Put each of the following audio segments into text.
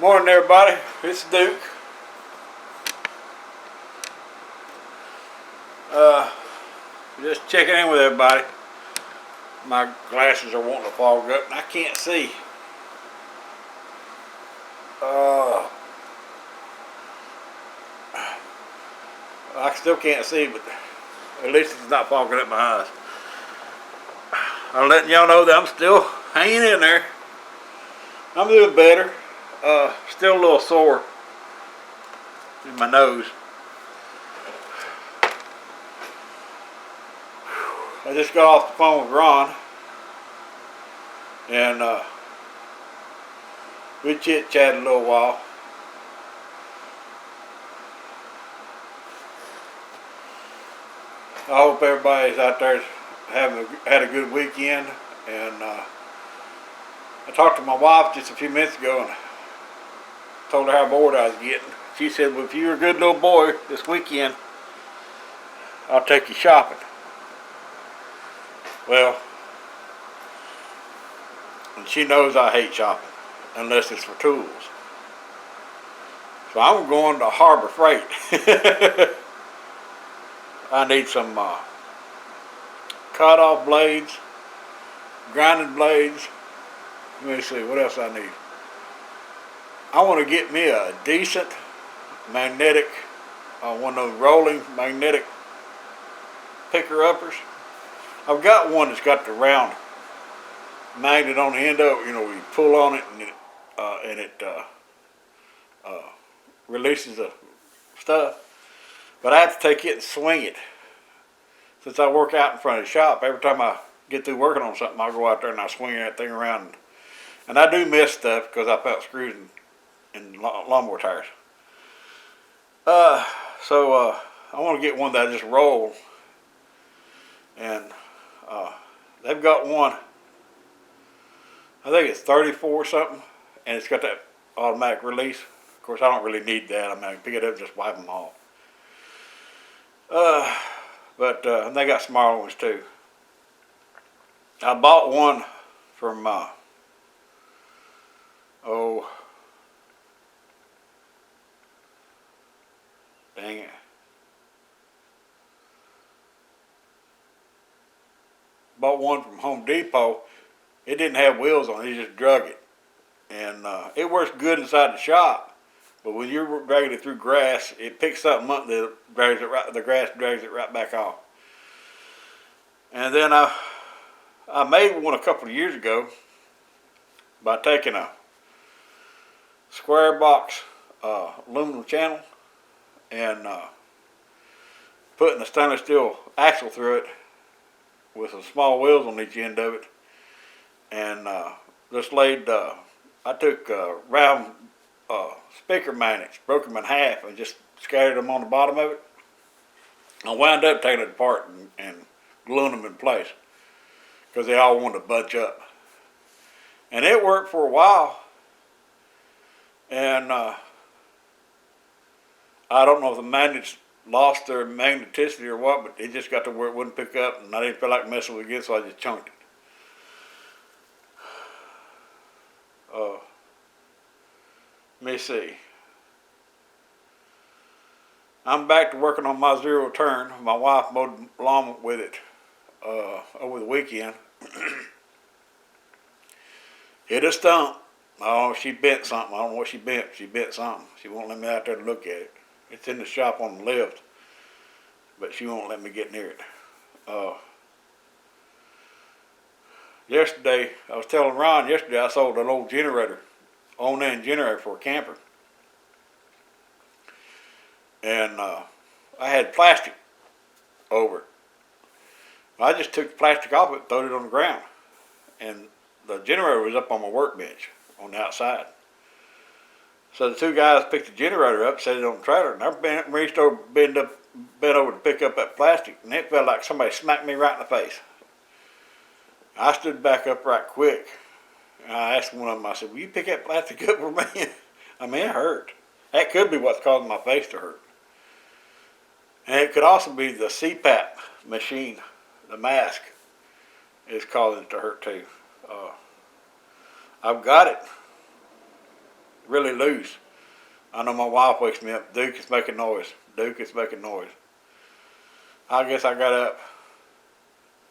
Morning, everybody. It's Duke. Just checking in with everybody. My glasses are wanting to fog up, and I can't see. I still can't see, but at least it's not fogging up my eyes. I'm letting y'all know that I'm still hanging in there. I'm doing better. Still a little sore in my nose. I just got off the phone with Ron, and we chit-chatted a little while. I hope everybody's out there had a good weekend. And I talked to my wife just a few minutes ago and told her how bored I was getting. She said, well, if you're a good little boy this weekend, I'll take you shopping. Well, and she knows I hate shopping unless it's for tools. So I'm going to Harbor Freight. I need some cut-off blades, grinding blades. Let me see, what else I need? I want to get me a decent magnetic, one of those rolling magnetic picker-uppers. I've got one that's got the round magnet on the end of it. You know, you pull on it and it releases the stuff. But I have to take it and swing it. Since I work out in front of the shop, every time I get through working on something, I'll go out there and I swing that thing around. And I do miss stuff because I found screws in lawnmower tires. So I want to get one that I just roll. And they've got one, I think it's 34 or something, and it's got that automatic release. Of course, I don't really need that. I mean, I can pick it up and just wipe them off. But they got smaller ones too. I bought one from, dang it. Bought one from Home Depot. It didn't have wheels on it, you just drug it. And it works good inside the shop. But when you're dragging it through grass, it picks something up and the grass drags it right back off. And then I made one a couple of years ago by taking a square box aluminum channel and putting a stainless steel axle through it with some small wheels on each end of it. And just laid, I took round speaker magnets, broke them in half, and just scattered them on the bottom of it. I wound up taking it apart and gluing them in place because they all wanted to bunch up. And it worked for a while. And I don't know if the magnets lost their magneticity or what, but it just got to where it wouldn't pick up, and I didn't feel like messing with it again, so I just chunked it. Let me see. I'm back to working on my zero turn. My wife mowed the lawn with it over the weekend. Hit a stump. Oh, she bent something. I don't know what she bent. She bent something. She won't let me out there to look at it. It's in the shop on the left, but she won't let me get near it. Yesterday, I was telling Ron yesterday I sold an old generator, on-end generator for a camper. And I had plastic over it. I just took the plastic off it and threw it on the ground. And the generator was up on my workbench on the outside. So the two guys picked the generator up, set it on the trailer, and I reached over, bent over to pick up that plastic, and it felt like somebody smacked me right in the face. I stood back up right quick. And I asked one of them, I said, will you pick that plastic up for me? I mean, it hurt. That could be what's causing my face to hurt. And it could also be the CPAP machine, the mask, is causing it to hurt too. I've got it really loose. I know my wife wakes me up. Duke is making noise. Duke is making noise. I guess I got up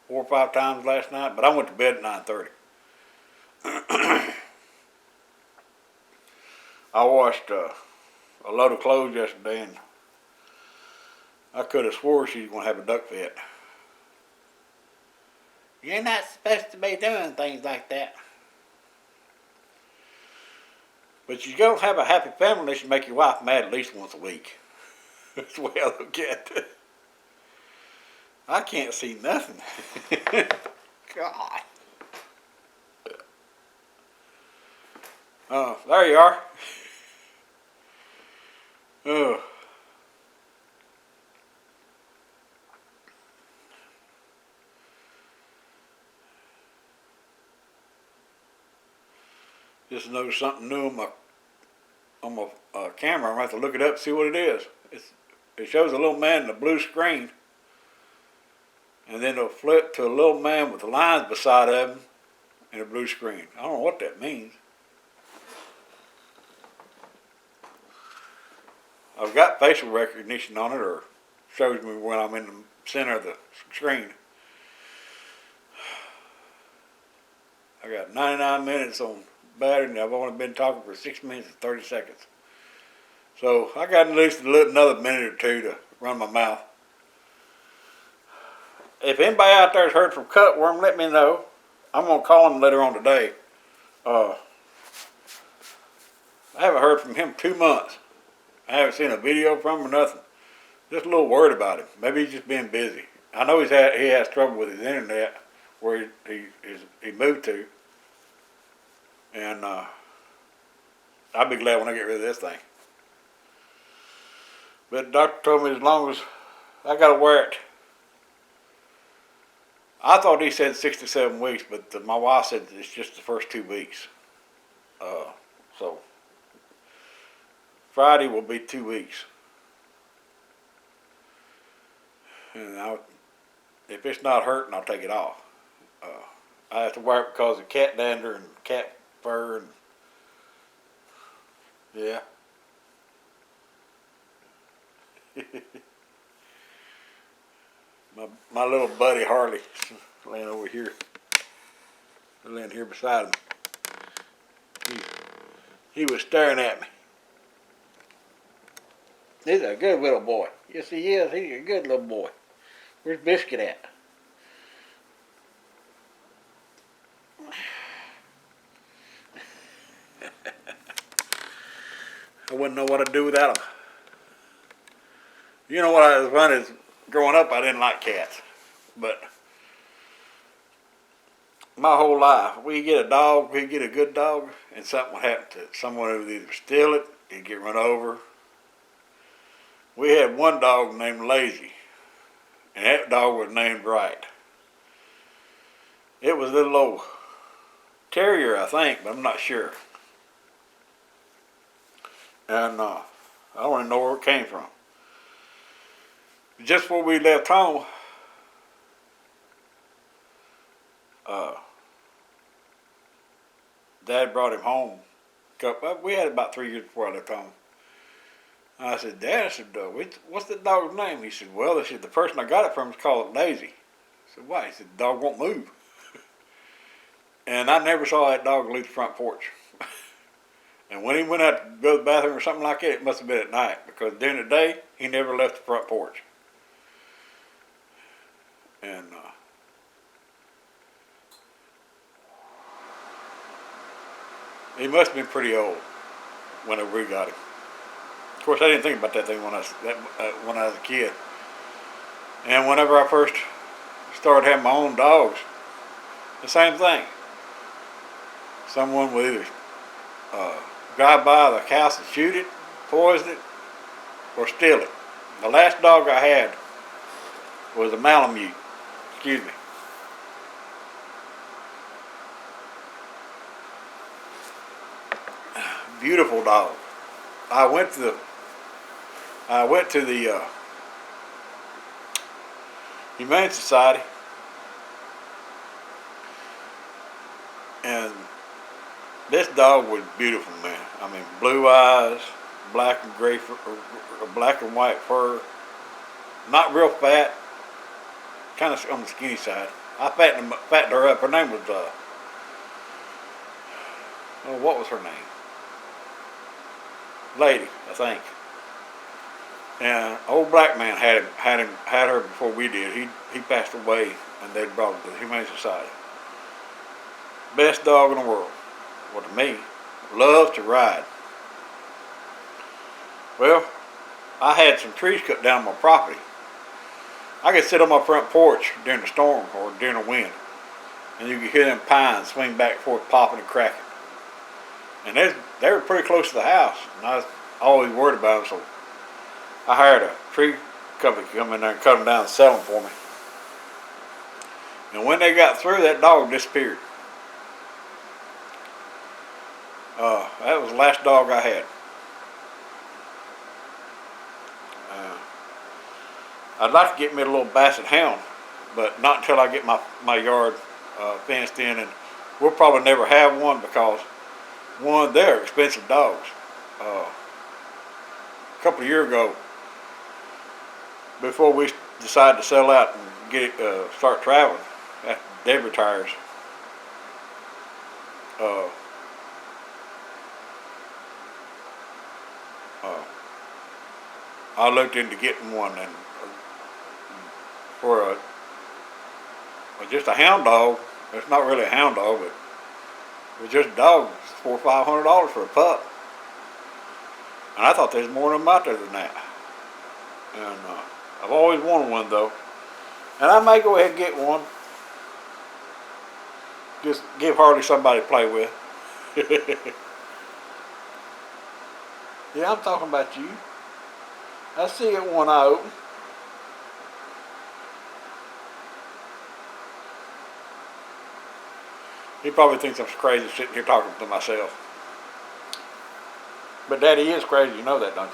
4 or 5 times last night, but I went to bed at 9:30. I washed a load of clothes yesterday, and I could have swore she was going to have a duck fit. You're not supposed to be doing things like that. But you don't have a happy family unless you make your wife mad at least once a week. That's the way I look at it. I can't see nothing. God. Oh, there you are. Oh. Just noticed something new on my camera. I'm going to have to look it up and see what it is. It shows a little man in a blue screen, and then it'll flip to a little man with the lines beside of him in a blue screen. I don't know what that means. I've got facial recognition on it, or shows me when I'm in the center of the screen. I got 99 minutes on battery, and I've only been talking for 6 minutes and 30 seconds. So I got at least another minute or two to run my mouth. If anybody out there has heard from Cutworm, let me know. I'm going to call him later on today. I haven't heard from him 2 months. I haven't seen a video from him or nothing. Just a little worried about him. Maybe he's just being busy. I know he has trouble with his internet where he moved to. And I'll be glad when I get rid of this thing. But the doctor told me as long as I got to wear it. I thought he said 6 to 7 weeks, but my wife said it's just the first 2 weeks. So Friday will be 2 weeks. And if it's not hurting, I'll take it off. I have to wear it because of cat dander and cat fur and yeah. my little buddy Harley laying over here, laying here beside him. He was staring at me. He's a good little boy. Yes, he is. He's a good little boy. Where's Biscuit at? I wouldn't know what to do without him. You know what was fun is growing up I didn't like cats. But my whole life, we get a dog, we get a good dog, and something would happen to it. Someone would either steal it, it'd get run over. We had one dog named Lazy, and that dog was named right. It was a little old terrier, I think, but I'm not sure. And I don't even know where it came from. Just before we left home, Dad brought him home. We had about 3 years before I left home. And I said, Dad, what's the dog's name? He said, well, the person I got it from is called Lazy. I said, why? He said, the dog won't move. And I never saw that dog leave the front porch. And when he went out to go to the bathroom or something like that, it must have been at night, because during the day, he never left the front porch. And he must have been pretty old whenever we got him. Of course, I didn't think about that thing when I was a kid. And whenever I first started having my own dogs, the same thing. Someone would either drive by the house and shoot it, poison it, or steal it. The last dog I had was a Malamute. Excuse me. Beautiful dog. I went to the Humane Society, and this dog was beautiful, man. I mean, blue eyes, black and gray, black and white fur. Not real fat, kind of on the skinny side. I fattened her up. Her name was, oh, what was her name? Lady, I think. And old black man had her before we did. He passed away, and they brought her to the Humane Society. Best dog in the world. Well, to me, loves to ride. Well, I had some trees cut down on my property. I could sit on my front porch during the storm or during the wind, and you could hear them pines swing back and forth, popping and cracking. And they were pretty close to the house, and I was always worried about them, so I hired a tree company to come in there and cut them down and sell them for me. And when they got through, that dog disappeared. That was the last dog I had. I'd like to get me a little basset hound, but not until I get my yard fenced in, and we'll probably never have one because, one, they're expensive dogs. A couple of years ago, before we decided to sell out and start traveling after Deb retires, I looked into getting one, and for just a hound dog, it's not really a hound dog, but it was just a dog. It's $400 or $500 for a pup, and I thought there was more of them out there than that. And I've always wanted one though, and I may go ahead and get one. Just give Harley somebody to play with. Yeah, I'm talking about you. I see it one eye open. He probably thinks I'm crazy sitting here talking to myself. But Daddy is crazy, you know that, don't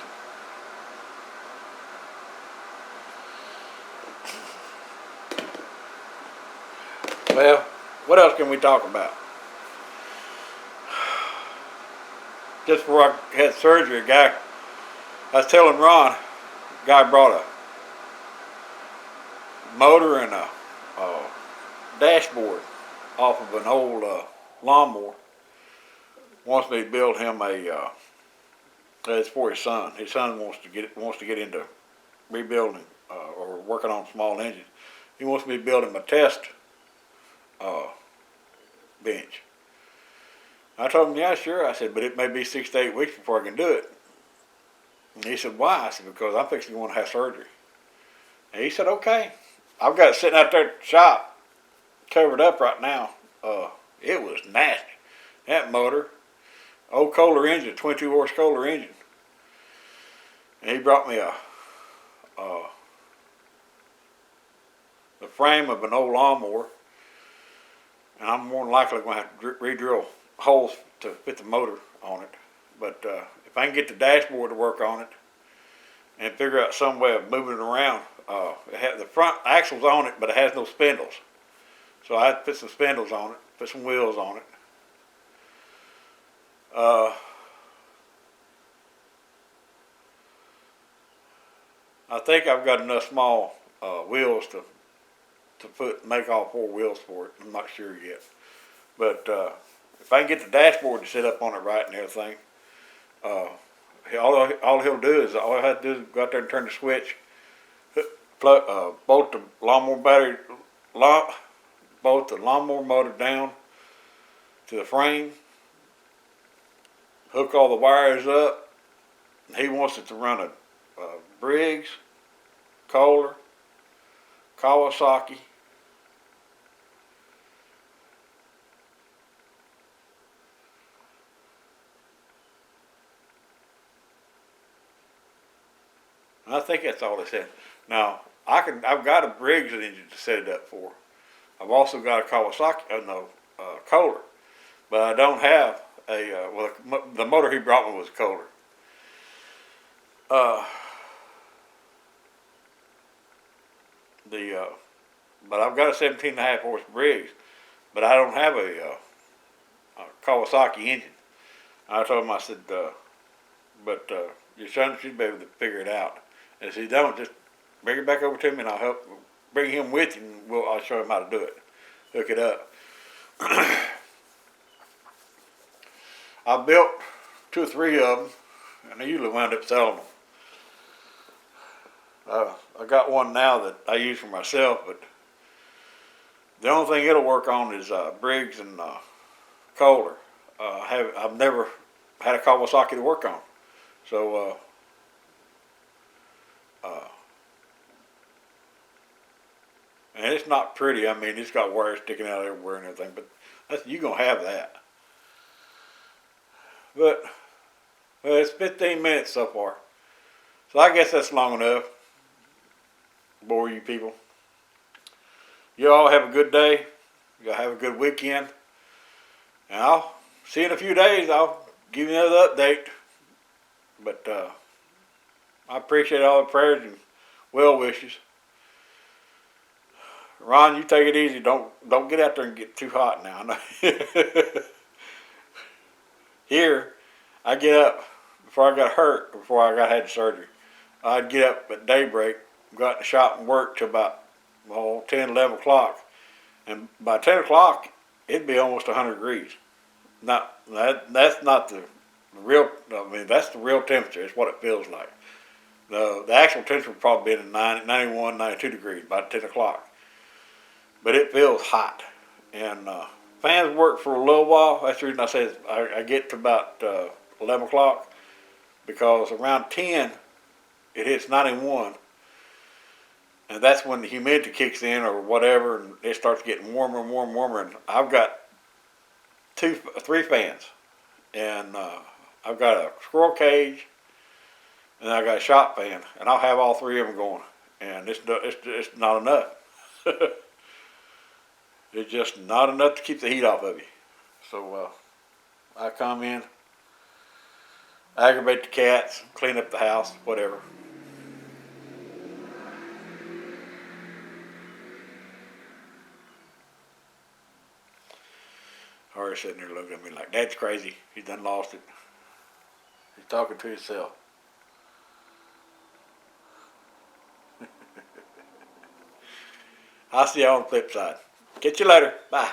you? Well, what else can we talk about? Just before I had surgery, I was telling Ron, a guy brought a motor and a dashboard off of an old lawnmower. Wants me to build him a. It's for his son. His son wants to get into rebuilding or working on small engines. He wants me to build him a test bench. I told him, yeah, sure. I said, but it may be 6 to 8 weeks before I can do it. And he said, why? I said, because I'm fixing to want to have surgery. And he said, okay. I've got it sitting out there at the shop, covered up right now. It was nasty. That motor, old Kohler engine, 22 horse Kohler engine. And he brought me the frame of an old lawnmower, and I'm more than likely going to have to re-drill holes to fit the motor on it. But if I can get the dashboard to work on it and figure out some way of moving it around, the front axle's on it, but it has no spindles. So I had to put some spindles on it, put some wheels on it. I think I've got enough small wheels to make all 4 wheels for it. I'm not sure yet. But if I can get the dashboard to sit up on it right and everything, all he'll do is, all I have to do is go out there and turn the switch, bolt the lawnmower battery, bolt the lawnmower motor down to the frame, hook all the wires up. He wants it to run a Briggs, Kohler, Kawasaki, and I think that's all they said. Now I've got a Briggs engine to set it up for. I've also got a Kawasaki, Kohler, but I don't have the motor he brought me was a Kohler. But I've got a 17.5 horse Briggs, but I don't have a Kawasaki engine. I told him, I said, your son should be able to figure it out. And if he don't, just bring it back over to me and I'll help bring him with you and I'll show him how to do it. Hook it up. I built 2 or 3 of them and I usually wind up selling them. I got one now that I use for myself, but the only thing it'll work on is Briggs and Kohler. I've never had a Kawasaki to work on, so and it's not pretty. I mean, it's got wires sticking out everywhere and everything, but you're gonna have that. But well, it's 15 minutes so far, so I guess that's long enough. Bore you people. You all have a good day. You all have a good weekend. And I'll see you in a few days. I'll give you another update. But I appreciate all the prayers and well wishes. Ron, you take it easy. Don't get out there and get too hot now. Here, I get up before I got hurt, before I had the surgery. I'd get up at daybreak, go out in the shop and work till about 10, 11 o'clock. And by 10 o'clock, it'd be almost 100 degrees. That's not the real, I mean, that's the real temperature. It's what it feels like. The actual temperature would probably be in 91, 92 degrees by 10 o'clock. But it feels hot. And fans work for a little while. That's the reason I say I get to about 11 o'clock, because around 10, it hits 91. And that's when the humidity kicks in or whatever, and it starts getting warmer and warmer and warmer. And I've got 3 fans. And I've got a squirrel cage, and I've got a shop fan. And I'll have all 3 of them going. And it's not enough. It's just not enough to keep the heat off of you. So I come in, aggravate the cats, clean up the house, whatever. Harry's sitting there looking at me like, Dad's crazy. He done lost it. He's talking to himself. I'll see you on the flip side. Catch you later. Bye.